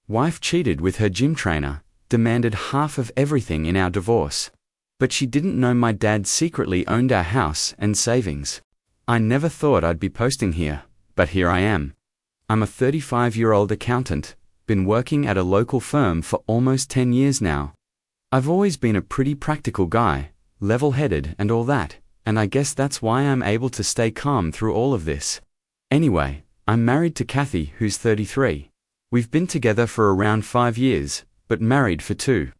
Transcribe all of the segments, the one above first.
Wife cheated with her gym trainer, demanded half of everything in our divorce. But she didn't know my dad secretly owned our house and savings. I never thought I'd be posting here, but here I am. I'm a 35-year-old accountant, been working at a local firm for almost 10 years now. I've always been a pretty practical guy, level-headed and all that, and I guess that's why I'm able to stay calm through all of this. Anyway, I'm married to Kathy, who's 33. We've been together for around 5 years, but married for 2.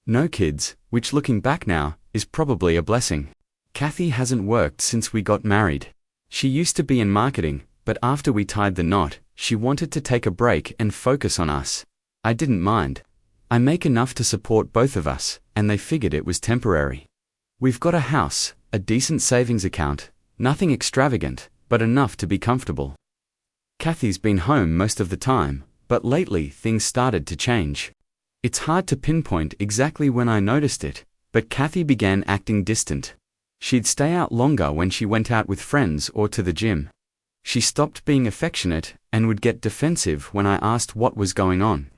No kids, which looking back now, is probably a blessing. Kathy hasn't worked since we got married. She used to be in marketing, but after we tied the knot, she wanted to take a break and focus on us. I didn't mind. I make enough to support both of us, and they figured it was temporary. We've got a house, a decent savings account, nothing extravagant, but enough to be comfortable. Kathy's been home most of the time, but lately things started to change. It's hard to pinpoint exactly when I noticed it, but Kathy began acting distant. She'd stay out longer when she went out with friends or to the gym. She stopped being affectionate and would get defensive when I asked what was going on.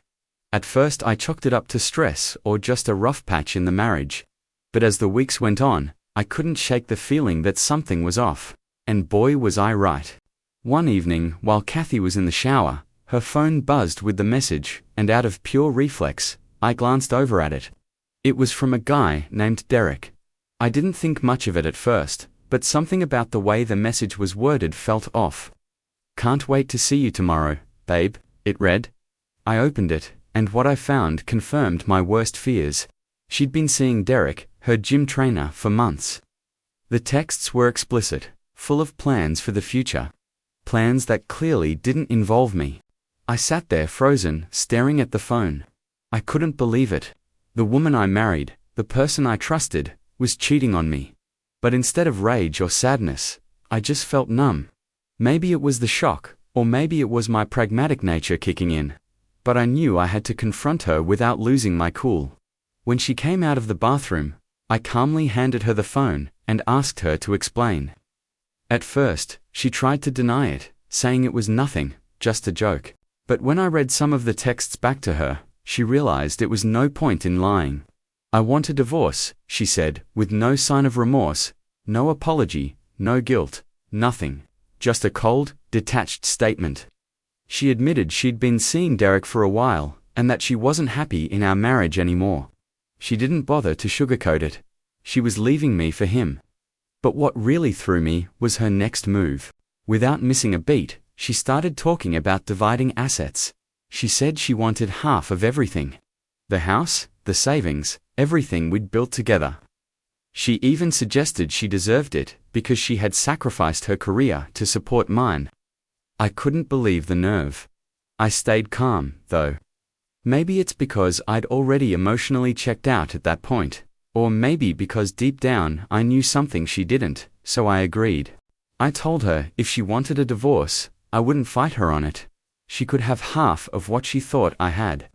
At first I chalked it up to stress or just a rough patch in the marriage. But as the weeks went on, I couldn't shake the feeling that something was off. And boy was I right. One evening, while Kathy was in the shower, her phone buzzed with the message, and out of pure reflex, I glanced over at it. It was from a guy named Derek. I didn't think much of it at first, but something about the way the message was worded felt off. "Can't wait to see you tomorrow, babe," it read. I opened it, and what I found confirmed my worst fears. She'd been seeing Derek, her gym trainer, for months. The texts were explicit, full of plans for the future. Plans that clearly didn't involve me. I sat there frozen, staring at the phone. I couldn't believe it. The woman I married, the person I trusted, was cheating on me. But instead of rage or sadness, I just felt numb. Maybe it was the shock, or maybe it was my pragmatic nature kicking in. But I knew I had to confront her without losing my cool. When she came out of the bathroom, I calmly handed her the phone and asked her to explain. At first, she tried to deny it, saying it was nothing, just a joke. But when I read some of the texts back to her, she realized it was no point in lying. "I want a divorce," she said, with no sign of remorse, no apology, no guilt, nothing. Just a cold, detached statement. She admitted she'd been seeing Derek for a while, and that she wasn't happy in our marriage anymore. She didn't bother to sugarcoat it. She was leaving me for him. But what really threw me was her next move. Without missing a beat, she started talking about dividing assets. She said she wanted half of everything. The house, the savings, everything we'd built together. She even suggested she deserved it because she had sacrificed her career to support mine. I couldn't believe the nerve. I stayed calm, though. Maybe it's because I'd already emotionally checked out at that point, or maybe because deep down I knew something she didn't, so I agreed. I told her if she wanted a divorce, I wouldn't fight her on it. She could have half of what she thought I had.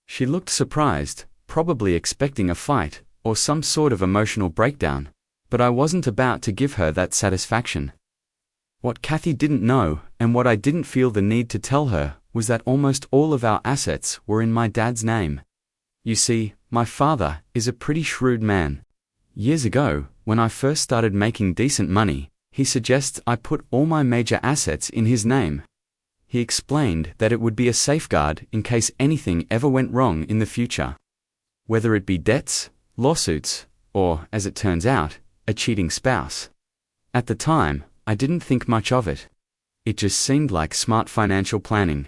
She looked surprised, probably expecting a fight, or some sort of emotional breakdown, but I wasn't about to give her that satisfaction. What Kathy didn't know, and what I didn't feel the need to tell her, was that almost all of our assets were in my dad's name. You see, my father is a pretty shrewd man. Years ago, when I first started making decent money, he suggests I put all my major assets in his name. He explained that it would be a safeguard in case anything ever went wrong in the future. Whether it be debts, lawsuits, or, as it turns out, a cheating spouse. At the time, I didn't think much of it. It just seemed like smart financial planning.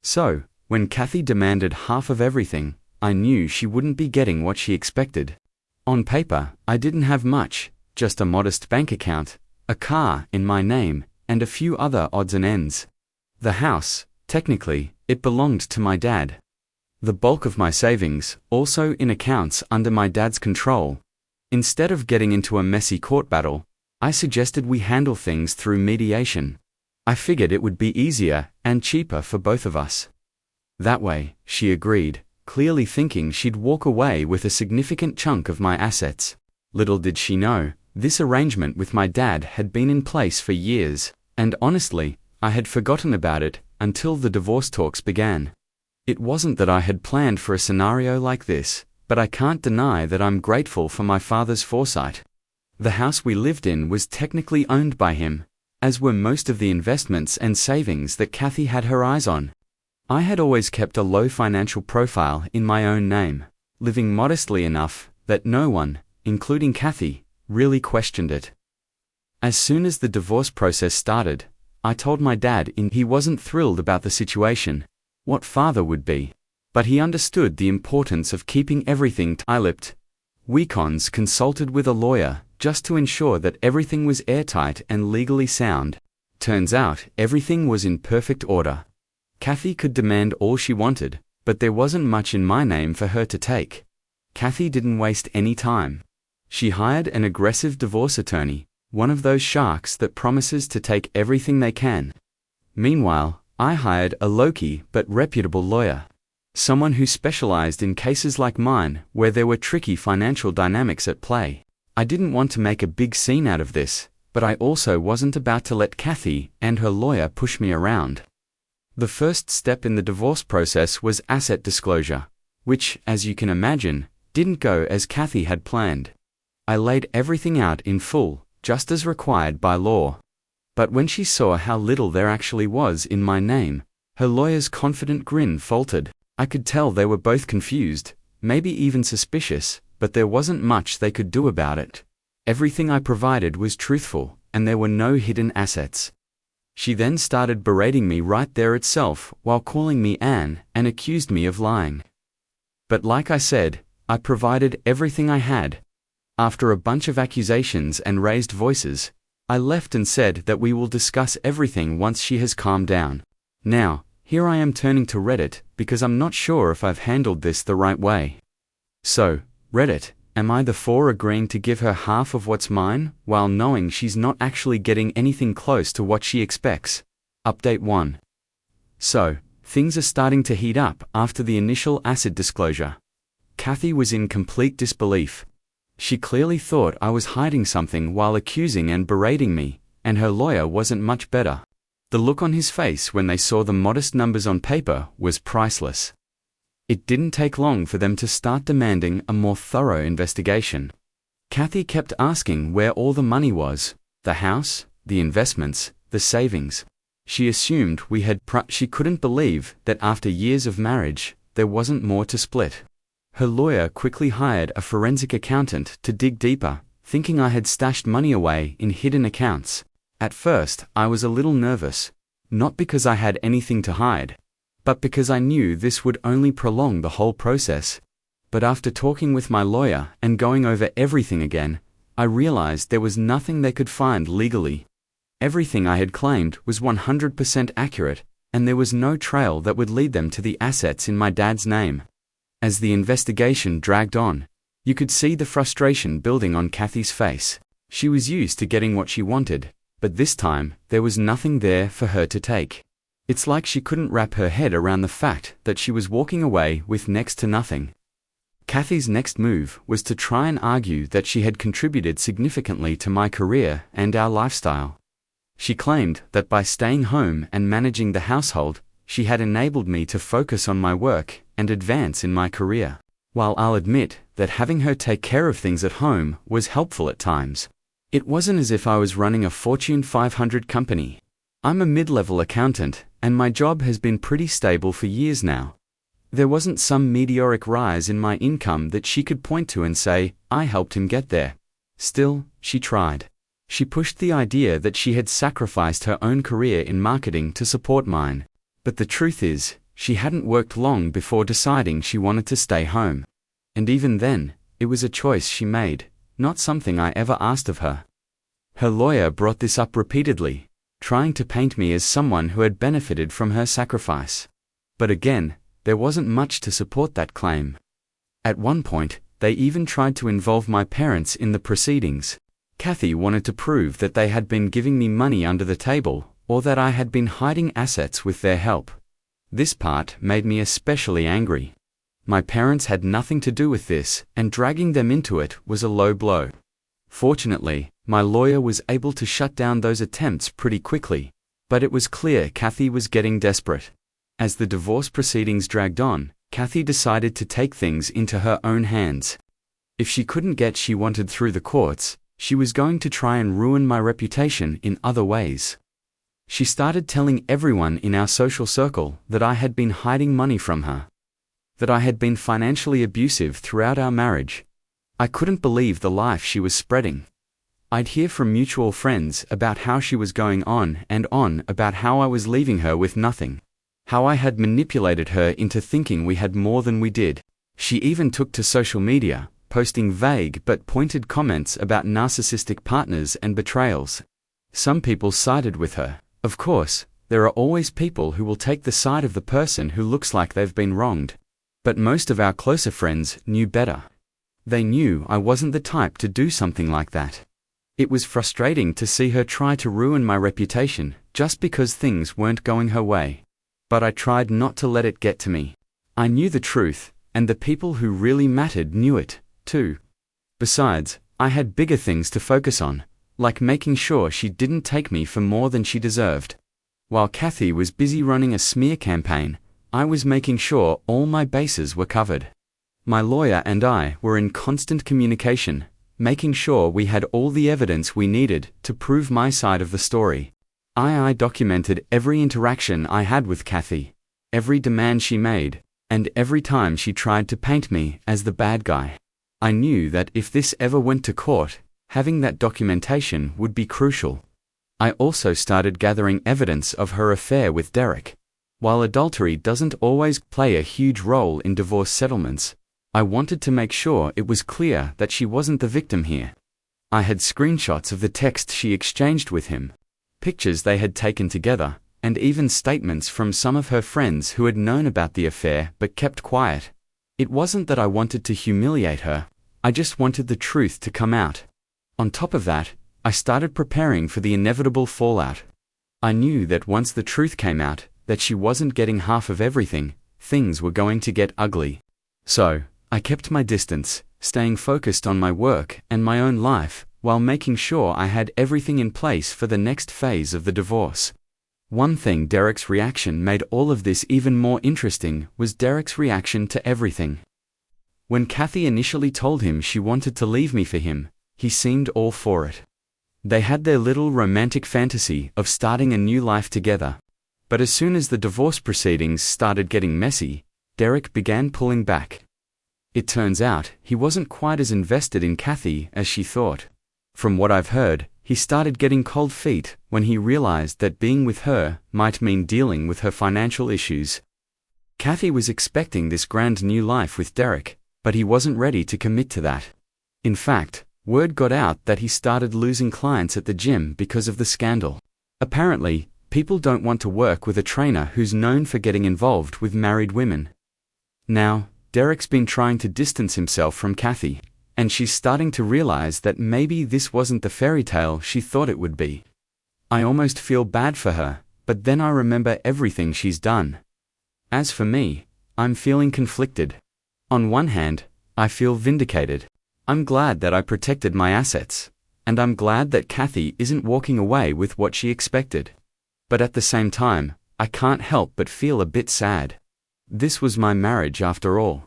So, when Kathy demanded half of everything, I knew she wouldn't be getting what she expected. On paper, I didn't have much, just a modest bank account, a car in my name, and a few other odds and ends. The house, technically, it belonged to my dad. The bulk of my savings, also in accounts under my dad's control. Instead of getting into a messy court battle, I suggested we handle things through mediation. I figured it would be easier and cheaper for both of us. That way, she agreed, clearly thinking she'd walk away with a significant chunk of my assets. Little did she know, this arrangement with my dad had been in place for years, and honestly, I had forgotten about it until the divorce talks began. It wasn't that I had planned for a scenario like this, but I can't deny that I'm grateful for my father's foresight. The house we lived in was technically owned by him, as were most of the investments and savings that Kathy had her eyes on. I had always kept a low financial profile in my own name, living modestly enough that no one, including Kathy, really questioned it. As soon as the divorce process started, I told my dad he wasn't thrilled about the situation, what father would be, but he understood the importance of keeping everything tight-lipped. We consulted with a lawyer just to ensure that everything was airtight and legally sound. Turns out, everything was in perfect order. Kathy could demand all she wanted, but there wasn't much in my name for her to take. Kathy didn't waste any time. She hired an aggressive divorce attorney, one of those sharks that promises to take everything they can. Meanwhile, I hired a low-key but reputable lawyer, someone who specialized in cases like mine where there were tricky financial dynamics at play. I didn't want to make a big scene out of this, but I also wasn't about to let Kathy and her lawyer push me around. The first step in the divorce process was asset disclosure, which, as you can imagine, didn't go as Kathy had planned. I laid everything out in full, just as required by law. But when she saw how little there actually was in my name, her lawyer's confident grin faltered. I could tell they were both confused, maybe even suspicious, but there wasn't much they could do about it. Everything I provided was truthful, and there were no hidden assets. She then started berating me right there itself while calling me Anne and accused me of lying. But like I said, I provided everything I had. After a bunch of accusations and raised voices, I left and said that we will discuss everything once she has calmed down. Now, here I am turning to Reddit because I'm not sure if I've handled this the right way. So, Reddit, am I the for agreeing to give her half of what's mine while knowing she's not actually getting anything close to what she expects? Update 1. So, things are starting to heat up after the initial asset disclosure. Kathy was in complete disbelief. She clearly thought I was hiding something while accusing and berating me, and her lawyer wasn't much better. The look on his face when they saw the modest numbers on paper was priceless. It didn't take long for them to start demanding a more thorough investigation. Kathy kept asking where all the money was, the house, the investments, the savings. She assumed we had she couldn't believe that after years of marriage, there wasn't more to split. Her lawyer quickly hired a forensic accountant to dig deeper, thinking I had stashed money away in hidden accounts. At first, I was a little nervous, not because I had anything to hide, but because I knew this would only prolong the whole process. But after talking with my lawyer and going over everything again, I realized there was nothing they could find legally. Everything I had claimed was 100% accurate, and there was no trail that would lead them to the assets in my dad's name. As the investigation dragged on, you could see the frustration building on Kathy's face. She was used to getting what she wanted, but this time, there was nothing there for her to take. It's like she couldn't wrap her head around the fact that she was walking away with next to nothing. Kathy's next move was to try and argue that she had contributed significantly to my career and our lifestyle. She claimed that by staying home and managing the household, she had enabled me to focus on my work and advance in my career. While I'll admit that having her take care of things at home was helpful at times, it wasn't as if I was running a Fortune 500 company. I'm a mid-level accountant, and my job has been pretty stable for years now. There wasn't some meteoric rise in my income that she could point to and say, I helped him get there. Still, she tried. She pushed the idea that she had sacrificed her own career in marketing to support mine. But the truth is, she hadn't worked long before deciding she wanted to stay home. And even then, it was a choice she made, not something I ever asked of her. Her lawyer brought this up repeatedly, trying to paint me as someone who had benefited from her sacrifice. But again, there wasn't much to support that claim. At one point, they even tried to involve my parents in the proceedings. Kathy wanted to prove that they had been giving me money under the table, or that I had been hiding assets with their help. This part made me especially angry. My parents had nothing to do with this, and dragging them into it was a low blow. Fortunately, my lawyer was able to shut down those attempts pretty quickly, but it was clear Kathy was getting desperate. As the divorce proceedings dragged on, Kathy decided to take things into her own hands. If she couldn't get what she wanted through the courts, she was going to try and ruin my reputation in other ways. She started telling everyone in our social circle that I had been hiding money from her, that I had been financially abusive throughout our marriage. I couldn't believe the life she was spreading. I'd hear from mutual friends about how she was going on and on about how I was leaving her with nothing, how I had manipulated her into thinking we had more than we did. She even took to social media, posting vague but pointed comments about narcissistic partners and betrayals. Some people sided with her. Of course, there are always people who will take the side of the person who looks like they've been wronged. But most of our closer friends knew better. They knew I wasn't the type to do something like that. It was frustrating to see her try to ruin my reputation just because things weren't going her way. But I tried not to let it get to me. I knew the truth, and the people who really mattered knew it, too. Besides, I had bigger things to focus on, like making sure she didn't take me for more than she deserved. While Kathy was busy running a smear campaign, I was making sure all my bases were covered. My lawyer and I were in constant communication, making sure we had all the evidence we needed to prove my side of the story. I documented every interaction I had with Kathy, every demand she made, and every time she tried to paint me as the bad guy. I knew that if this ever went to court, having that documentation would be crucial. I also started gathering evidence of her affair with Derek. While adultery doesn't always play a huge role in divorce settlements, I wanted to make sure it was clear that she wasn't the victim here. I had screenshots of the text she exchanged with him, pictures they had taken together, and even statements from some of her friends who had known about the affair but kept quiet. It wasn't that I wanted to humiliate her, I just wanted the truth to come out. On top of that, I started preparing for the inevitable fallout. I knew that once the truth came out, that she wasn't getting half of everything, things were going to get ugly. So, I kept my distance, staying focused on my work and my own life, while making sure I had everything in place for the next phase of the divorce. One thing Derek's reaction made all of this even more interesting was Derek's reaction to everything. When Kathy initially told him she wanted to leave me for him, he seemed all for it. They had their little romantic fantasy of starting a new life together. But as soon as the divorce proceedings started getting messy, Derek began pulling back. It turns out he wasn't quite as invested in Kathy as she thought. From what I've heard, he started getting cold feet when he realized that being with her might mean dealing with her financial issues. Kathy was expecting this grand new life with Derek, but he wasn't ready to commit to that. In fact, word got out that he started losing clients at the gym because of the scandal. Apparently, people don't want to work with a trainer who's known for getting involved with married women. Now, Derek's been trying to distance himself from Kathy, and she's starting to realize that maybe this wasn't the fairy tale she thought it would be. I almost feel bad for her, but then I remember everything she's done. As for me, I'm feeling conflicted. On one hand, I feel vindicated. I'm glad that I protected my assets, and I'm glad that Kathy isn't walking away with what she expected. But at the same time, I can't help but feel a bit sad. This was my marriage after all.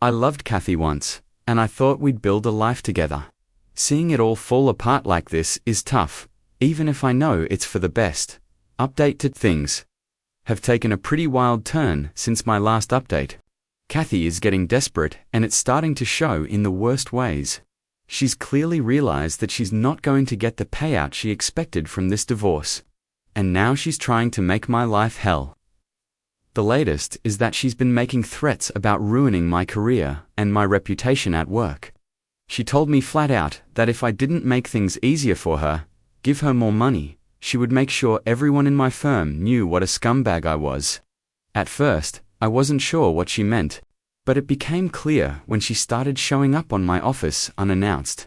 I loved Kathy once, and I thought we'd build a life together. Seeing it all fall apart like this is tough, even if I know it's for the best. Update to things have taken a pretty wild turn since my last update. Kathy is getting desperate, and it's starting to show in the worst ways. She's clearly realized that she's not going to get the payout she expected from this divorce. And now she's trying to make my life hell. The latest is that she's been making threats about ruining my career and my reputation at work. She told me flat out that if I didn't make things easier for her, give her more money, she would make sure everyone in my firm knew what a scumbag I was. At first, I wasn't sure what she meant, but it became clear when she started showing up on my office unannounced.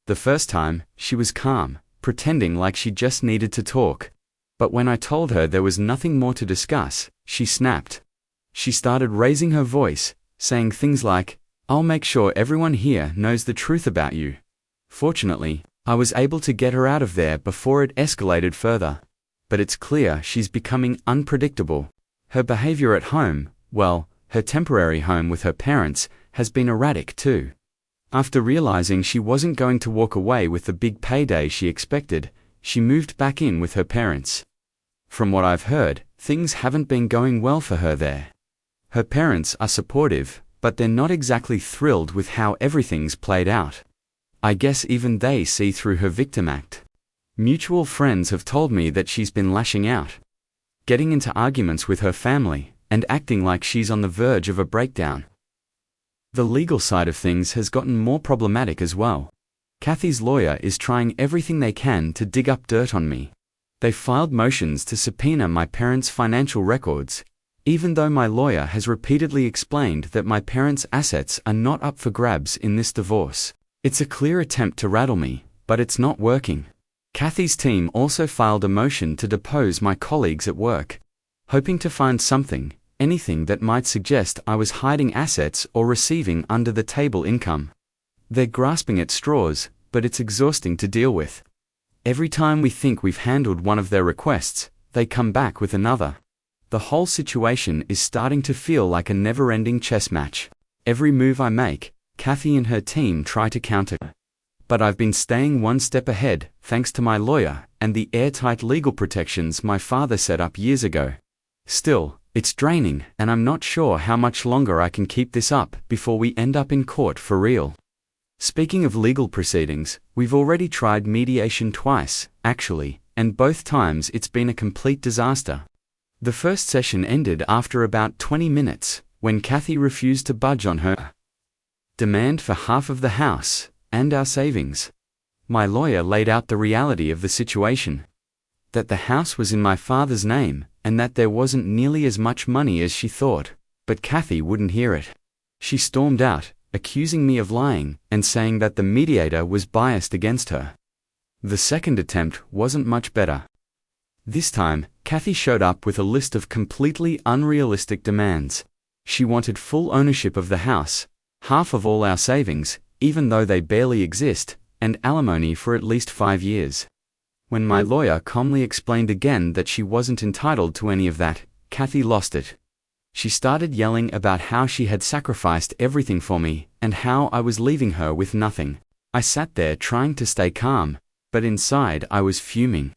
The first time, she was calm, pretending like she just needed to talk. But when I told her there was nothing more to discuss, she snapped. She started raising her voice, saying things like, "I'll make sure everyone here knows the truth about you." Fortunately, I was able to get her out of there before it escalated further. But it's clear she's becoming unpredictable. Her behavior at home, well, her temporary home with her parents, has been erratic too. After realizing she wasn't going to walk away with the big payday she expected, she moved back in with her parents. From what I've heard, things haven't been going well for her there. Her parents are supportive, but they're not exactly thrilled with how everything's played out. I guess even they see through her victim act. Mutual friends have told me that she's been lashing out, getting into arguments with her family, and acting like she's on the verge of a breakdown. The legal side of things has gotten more problematic as well. Kathy's lawyer is trying everything they can to dig up dirt on me. They filed motions to subpoena my parents' financial records, even though my lawyer has repeatedly explained that my parents' assets are not up for grabs in this divorce. It's a clear attempt to rattle me, but it's not working. Kathy's team also filed a motion to depose my colleagues at work, hoping to find something, anything that might suggest I was hiding assets or receiving under-the-table income. They're grasping at straws, but it's exhausting to deal with. Every time we think we've handled one of their requests, they come back with another. The whole situation is starting to feel like a never-ending chess match. Every move I make, Kathy and her team try to counter. But I've been staying one step ahead, thanks to my lawyer and the airtight legal protections my father set up years ago. Still, it's draining, and I'm not sure how much longer I can keep this up before we end up in court for real. Speaking of legal proceedings, we've already tried mediation twice, actually, and both times it's been a complete disaster. The first session ended after about 20 minutes, when Kathy refused to budge on her demand for half of the house and our savings. My lawyer laid out the reality of the situation. That the house was in my father's name, and that there wasn't nearly as much money as she thought, but Kathy wouldn't hear it. She stormed out, accusing me of lying, and saying that the mediator was biased against her. The second attempt wasn't much better. This time, Kathy showed up with a list of completely unrealistic demands. She wanted full ownership of the house, half of all our savings, even though they barely exist, and alimony for at least 5 years. When my lawyer calmly explained again that she wasn't entitled to any of that, Kathy lost it. She started yelling about how she had sacrificed everything for me, and how I was leaving her with nothing. I sat there trying to stay calm, but inside I was fuming.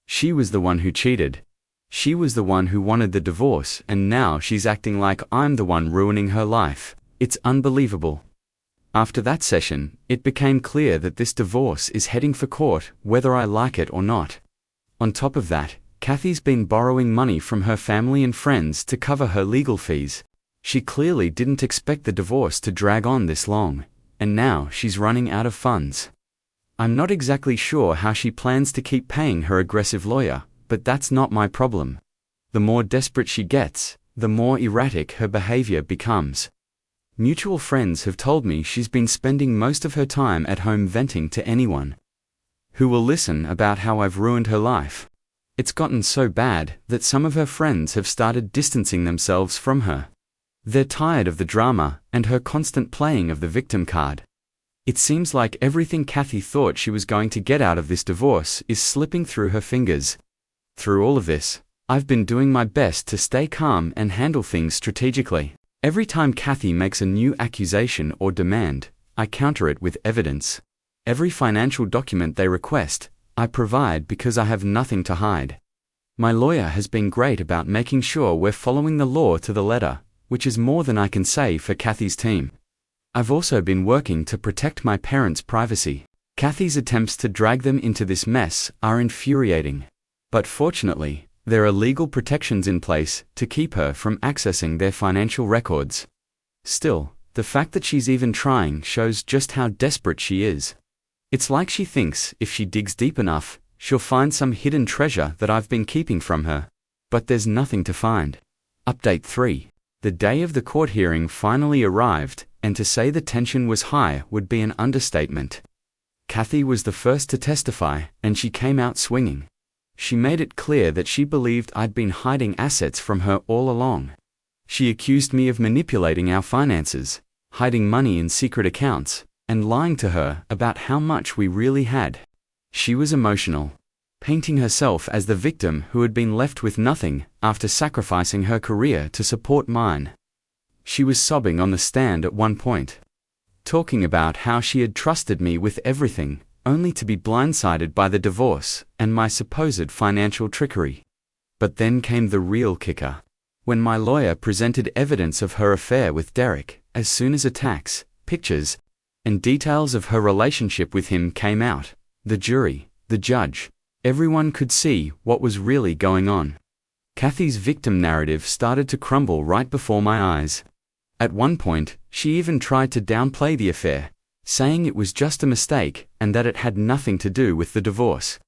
She was the one who cheated. She was the one who wanted the divorce, and now she's acting like I'm the one ruining her life. It's unbelievable. After that session, it became clear that this divorce is heading for court, whether I like it or not. On top of that, Kathy's been borrowing money from her family and friends to cover her legal fees. She clearly didn't expect the divorce to drag on this long, and now she's running out of funds. I'm not exactly sure how she plans to keep paying her aggressive lawyer, but that's not my problem. The more desperate she gets, the more erratic her behavior becomes. Mutual friends have told me she's been spending most of her time at home venting to anyone who will listen about how I've ruined her life. It's gotten so bad that some of her friends have started distancing themselves from her. They're tired of the drama and her constant playing of the victim card. It seems like everything Kathy thought she was going to get out of this divorce is slipping through her fingers. Through all of this, I've been doing my best to stay calm and handle things strategically. Every time Kathy makes a new accusation or demand, I counter it with evidence. Every financial document they request, I provide because I have nothing to hide. My lawyer has been great about making sure we're following the law to the letter, which is more than I can say for Kathy's team. I've also been working to protect my parents' privacy. Kathy's attempts to drag them into this mess are infuriating. But fortunately, there are legal protections in place to keep her from accessing their financial records. Still, the fact that she's even trying shows just how desperate she is. It's like she thinks if she digs deep enough, she'll find some hidden treasure that I've been keeping from her. But there's nothing to find. Update 3. The day of the court hearing finally arrived, and to say the tension was high would be an understatement. Kathy was the first to testify, and she came out swinging. She made it clear that she believed I'd been hiding assets from her all along. She accused me of manipulating our finances, hiding money in secret accounts, and lying to her about how much we really had. She was emotional, painting herself as the victim who had been left with nothing after sacrificing her career to support mine. She was sobbing on the stand at one point, talking about how she had trusted me with everything, only to be blindsided by the divorce and my supposed financial trickery. But then came the real kicker. When my lawyer presented evidence of her affair with Derek, as soon as attacks, pictures, and details of her relationship with him came out, the jury, the judge, everyone could see what was really going on. Kathy's victim narrative started to crumble right before my eyes. At one point, she even tried to downplay the affair, saying it was just a mistake and that it had nothing to do with the divorce.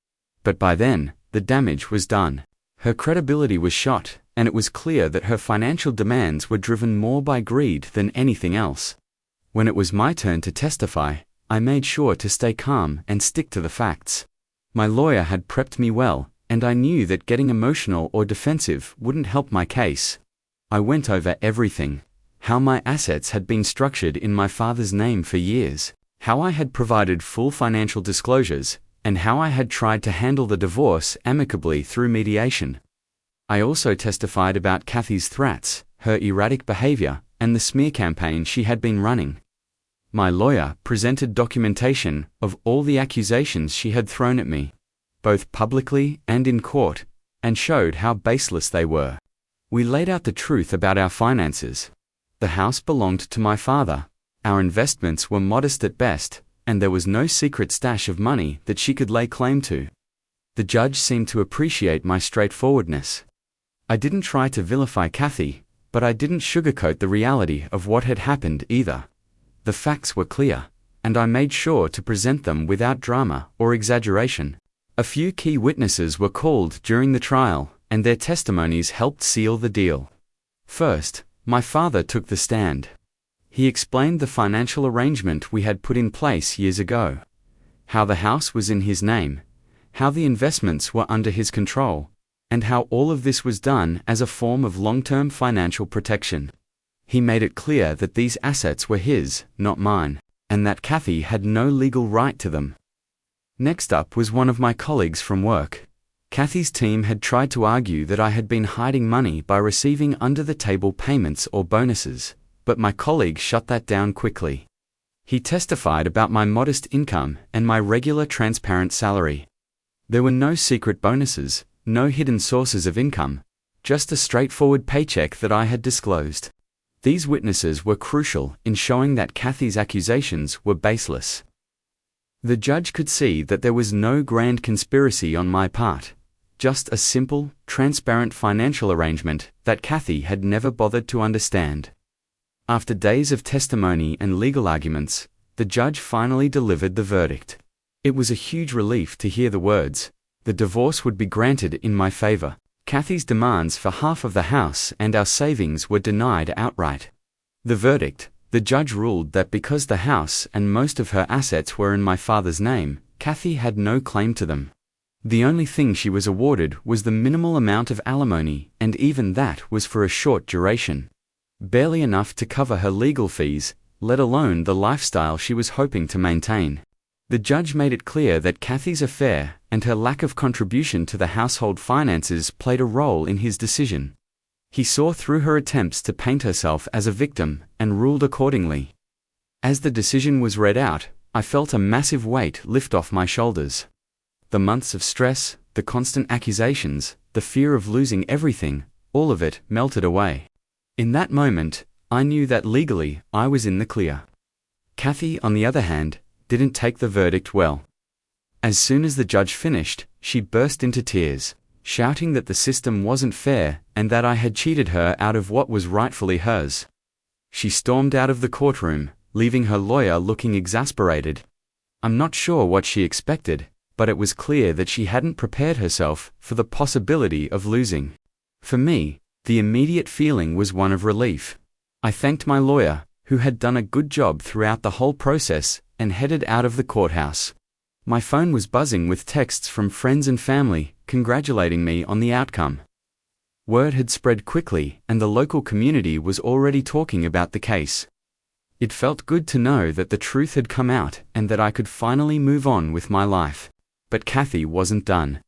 But by then, the damage was done. Her credibility was shot, and it was clear that her financial demands were driven more by greed than anything else. When it was my turn to testify, I made sure to stay calm and stick to the facts. My lawyer had prepped me well, and I knew that getting emotional or defensive wouldn't help my case. I went over everything: how my assets had been structured in my father's name for years, how I had provided full financial disclosures, and how I had tried to handle the divorce amicably through mediation. I also testified about Kathy's threats, her erratic behavior, and the smear campaign she had been running. My lawyer presented documentation of all the accusations she had thrown at me, both publicly and in court, and showed how baseless they were. We laid out the truth about our finances. The house belonged to my father. Our investments were modest at best, and there was no secret stash of money that she could lay claim to. The judge seemed to appreciate my straightforwardness. I didn't try to vilify Kathy, but I didn't sugarcoat the reality of what had happened either. The facts were clear, and I made sure to present them without drama or exaggeration. A few key witnesses were called during the trial, and their testimonies helped seal the deal. First, my father took the stand. He explained the financial arrangement we had put in place years ago, how the house was in his name, how the investments were under his control, and how all of this was done as a form of long-term financial protection. He made it clear that these assets were his, not mine, and that Kathy had no legal right to them. Next up was one of my colleagues from work. Kathy's team had tried to argue that I had been hiding money by receiving under-the-table payments or bonuses, but my colleague shut that down quickly. He testified about my modest income and my regular transparent salary. There were no secret bonuses, no hidden sources of income, just a straightforward paycheck that I had disclosed. These witnesses were crucial in showing that Kathy's accusations were baseless. The judge could see that there was no grand conspiracy on my part, just a simple, transparent financial arrangement that Kathy had never bothered to understand. After days of testimony and legal arguments, the judge finally delivered the verdict. It was a huge relief to hear the words, "The divorce would be granted in my favor." Kathy's demands for half of the house and our savings were denied outright. The verdict: the judge ruled that because the house and most of her assets were in my father's name, Kathy had no claim to them. The only thing she was awarded was the minimal amount of alimony, and even that was for a short duration. Barely enough to cover her legal fees, let alone the lifestyle she was hoping to maintain. The judge made it clear that Kathy's affair and her lack of contribution to the household finances played a role in his decision. He saw through her attempts to paint herself as a victim and ruled accordingly. As the decision was read out, I felt a massive weight lift off my shoulders. The months of stress, the constant accusations, the fear of losing everything, all of it melted away. In that moment, I knew that legally I was in the clear. Kathy, on the other hand, didn't take the verdict well. As soon as the judge finished, she burst into tears, shouting that the system wasn't fair and that I had cheated her out of what was rightfully hers. She stormed out of the courtroom, leaving her lawyer looking exasperated. I'm not sure what she expected, but it was clear that she hadn't prepared herself for the possibility of losing. For me, the immediate feeling was one of relief. I thanked my lawyer, who had done a good job throughout the whole process, and headed out of the courthouse. My phone was buzzing with texts from friends and family, congratulating me on the outcome. Word had spread quickly, and the local community was already talking about the case. It felt good to know that the truth had come out and that I could finally move on with my life. But Kathy wasn't done.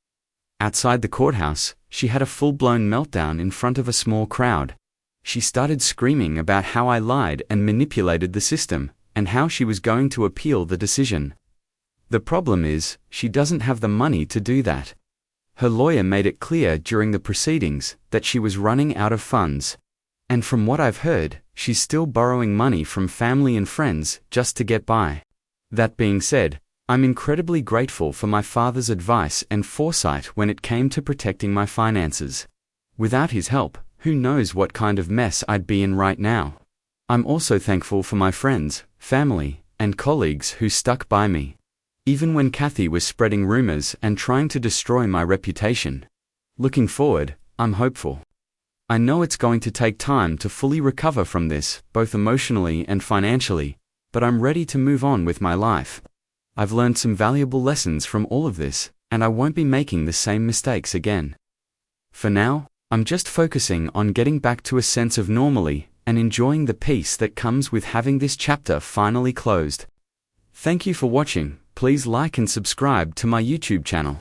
Outside the courthouse, she had a full-blown meltdown in front of a small crowd. She started screaming about how I lied and manipulated the system, and how she was going to appeal the decision. The problem is, she doesn't have the money to do that. Her lawyer made it clear during the proceedings that she was running out of funds. And from what I've heard, she's still borrowing money from family and friends just to get by. That being said, I'm incredibly grateful for my father's advice and foresight when it came to protecting my finances. Without his help, who knows what kind of mess I'd be in right now. I'm also thankful for my friends, family, and colleagues who stuck by me. Even when Kathy was spreading rumors and trying to destroy my reputation. Looking forward, I'm hopeful. I know it's going to take time to fully recover from this, both emotionally and financially, but I'm ready to move on with my life. I've learned some valuable lessons from all of this, and I won't be making the same mistakes again. For now, I'm just focusing on getting back to a sense of normality and enjoying the peace that comes with having this chapter finally closed. Thank you for watching. Please like and subscribe to my YouTube channel.